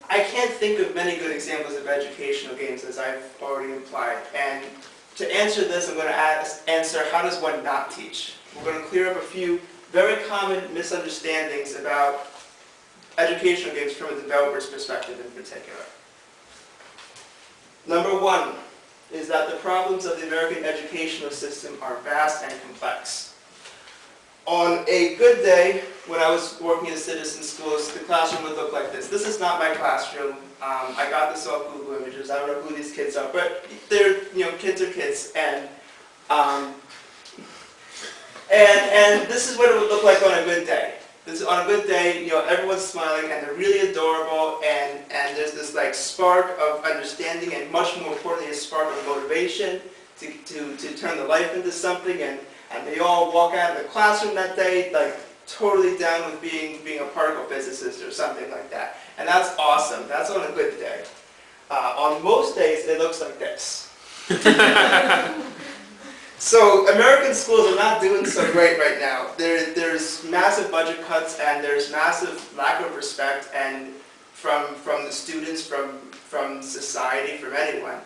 I can't think of many good examples of educational games, as I've already implied. And to answer this, I'm going to answer, how does one not teach? We're going to clear up a few very common misunderstandings about educational games from a developer's perspective in particular. Number one is that the problems of the American educational system are vast and complex. On a good day, when I was working in citizen schools, the classroom would look like this. This is not my classroom. I got this off Google Images. I don't know who these kids are, but they're, kids are kids. And this is what it would look like on a good day. On a good day, everyone's smiling and they're really adorable, and there's this like spark of understanding, and much more importantly, a spark of motivation to turn the life into something, and they all walk out of the classroom that day like totally down with being a particle physicist or something like that. And that's awesome. That's on a good day. On most days, it looks like this. So American schools are not doing so great right now. There's massive budget cuts, and there's massive lack of respect, and from the students, from society, from anyone.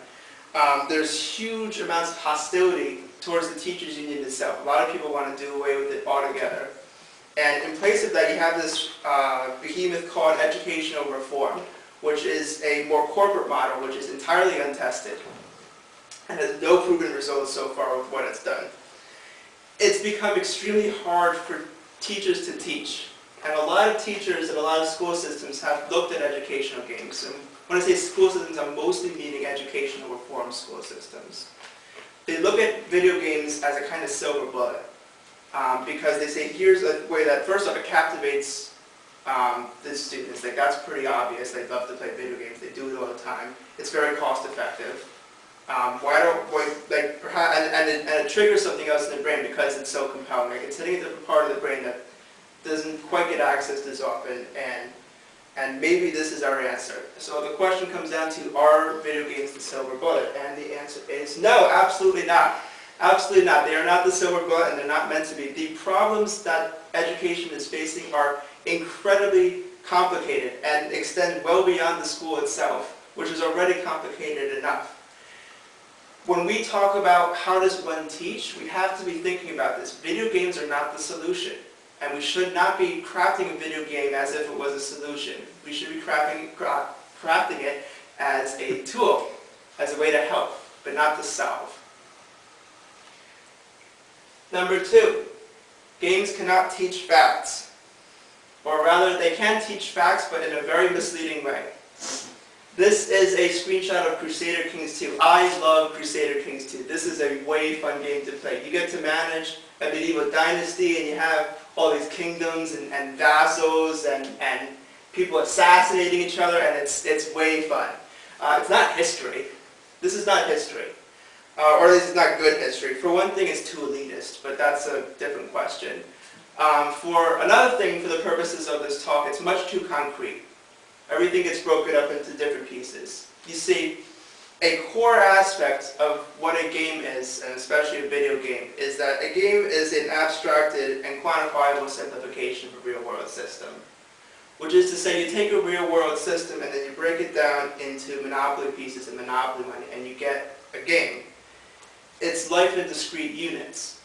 There's huge amounts of hostility towards the teachers union itself. A lot of people want to do away with it altogether. And in place of that, you have this behemoth called educational reform, which is a more corporate model, which is entirely untested and has no proven results so far with what it's done. It's become extremely hard for teachers to teach. And a lot of teachers and a lot of school systems have looked at educational games. And when I say school systems, I'm mostly meaning educational reform school systems. They look at video games as a kind of silver bullet. Because they say, here's a way that, first off, it captivates the students. Like, that's pretty obvious. They love to play video games. They do it all the time. It's very cost effective. And it triggers something else in the brain because it's so compelling. Like, it's hitting a different part of the brain that doesn't quite get accessed as often, and maybe this is our answer. So the question comes down to, are video games the silver bullet? And the answer is no, absolutely not. Absolutely not. They are not the silver bullet, and they're not meant to be. The problems that education is facing are incredibly complicated and extend well beyond the school itself, which is already complicated enough. When we talk about how does one teach, we have to be thinking about this. Video games are not the solution, and we should not be crafting a video game as if it was a solution. We should be crafting it as a tool, as a way to help, but not to solve. Number two, games cannot teach facts. Or rather, they can teach facts, but in a very misleading way. This is a screenshot of Crusader Kings 2. I love Crusader Kings 2. This is a way fun game to play. You get to manage a medieval dynasty, and you have all these kingdoms and vassals and people assassinating each other, and it's way fun. It's not history. This is not history. Or at least it's not good history. For one thing, it's too elitist, but that's a different question. For another thing, for the purposes of this talk, it's much too concrete. Everything gets broken up into different pieces. You see, a core aspect of what a game is, and especially a video game, is that a game is an abstracted and quantifiable simplification of a real-world system. Which is to say, you take a real-world system and then you break it down into Monopoly pieces and Monopoly money, and you get a game. It's life in discrete units.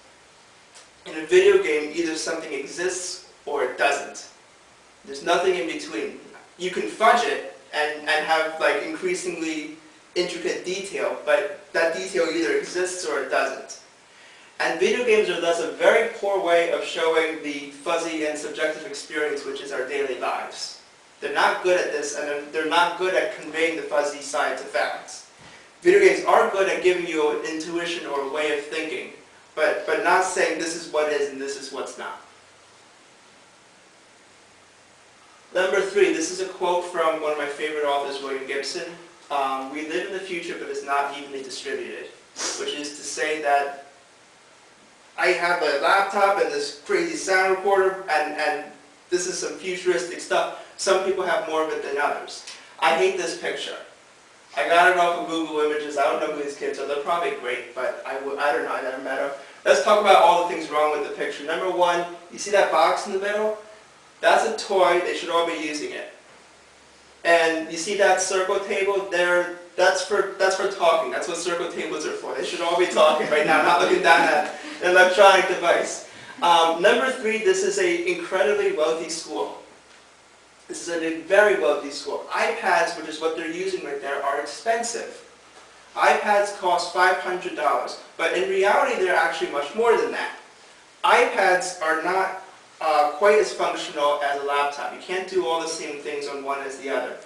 In a video game, either something exists or it doesn't. There's nothing in between. You can fudge it and have like increasingly intricate detail, but that detail either exists or it doesn't. And video games are thus a very poor way of showing the fuzzy and subjective experience which is our daily lives. They're not good at this, and they're not good at conveying the fuzzy side to facts. Video games are good at giving you an intuition or a way of thinking, but not saying this is what is and this is what's not. Number three, this is a quote from one of my favorite authors, William Gibson. We live in the future, but it's not evenly distributed, which is to say that I have a laptop and this crazy sound recorder, and this is some futuristic stuff. Some people have more of it than others. I hate this picture. I got it off of Google Images. I don't know who these kids are. They're probably great, but I don't know. I never met them. Let's talk about all the things wrong with the picture. Number one, you see that box in the middle? That's a toy. They should all be using it. And you see that circle table there, that's for talking. That's what circle tables are for. They should all be talking right now, not looking down at an electronic device. Number 3, this is an incredibly wealthy school. This is a very wealthy school. iPads, which is what they're using right there, are expensive. iPads cost $500, but in reality they're actually much more than that. iPads are not quite as functional as a laptop. You can't do all the same things on one as the other.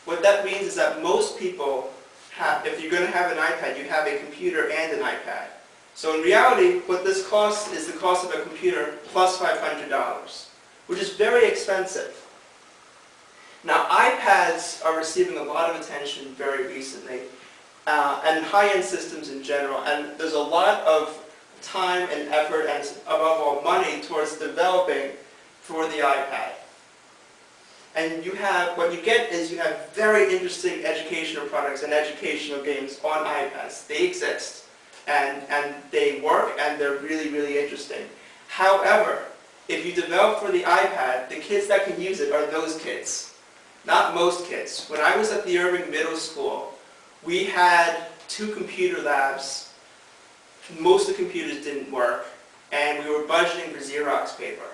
What that means is that most people have, if you're going to have an iPad, you have a computer and an iPad. So in reality, what this costs is the cost of a computer plus $500, which is very expensive. Now, iPads are receiving a lot of attention very recently, and high-end systems in general, and there's a lot of time and effort and, above all, money towards developing for the iPad. And what you get is you have very interesting educational products and educational games on iPads. They exist, and they work, and they're really, really interesting. However, if you develop for the iPad, the kids that can use it are those kids. Not most kids. When I was at the Irving Middle School, we had 2 computer labs. Most of the computers didn't work, and we were budgeting for Xerox paper.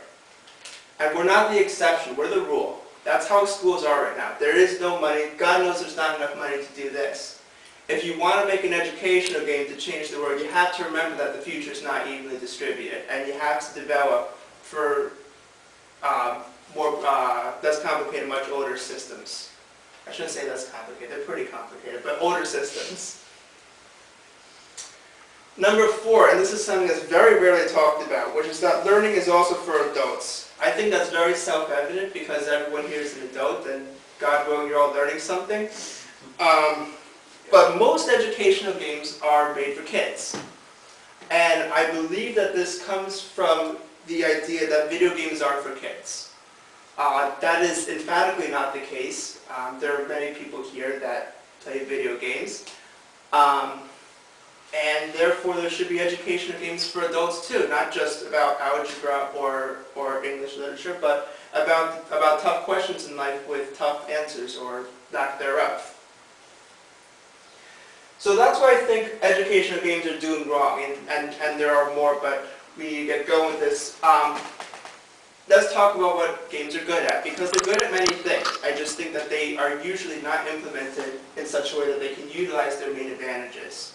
And we're not the exception, we're the rule. That's how schools are right now. There is no money. God knows there's not enough money to do this. If you want to make an educational game to change the world, you have to remember that the future is not evenly distributed, and you have to develop for less complicated, much older systems. I shouldn't say less complicated, they're pretty complicated, but older systems. Number 4, and this is something that's very rarely talked about, which is that learning is also for adults. I think that's very self-evident because everyone here is an adult, and God willing, you're all learning something. But most educational games are made for kids. And I believe that this comes from the idea that video games are for kids. That is emphatically not the case. There are many people here that play video games. And therefore there should be educational games for adults too, not just about algebra or English literature, but about tough questions in life with tough answers or lack thereof. So that's why I think educational games are doing wrong, and there are more, but we get going with this. Let's talk about what games are good at, because they're good at many things. I just think that they are usually not implemented in such a way that they can utilize their main advantages.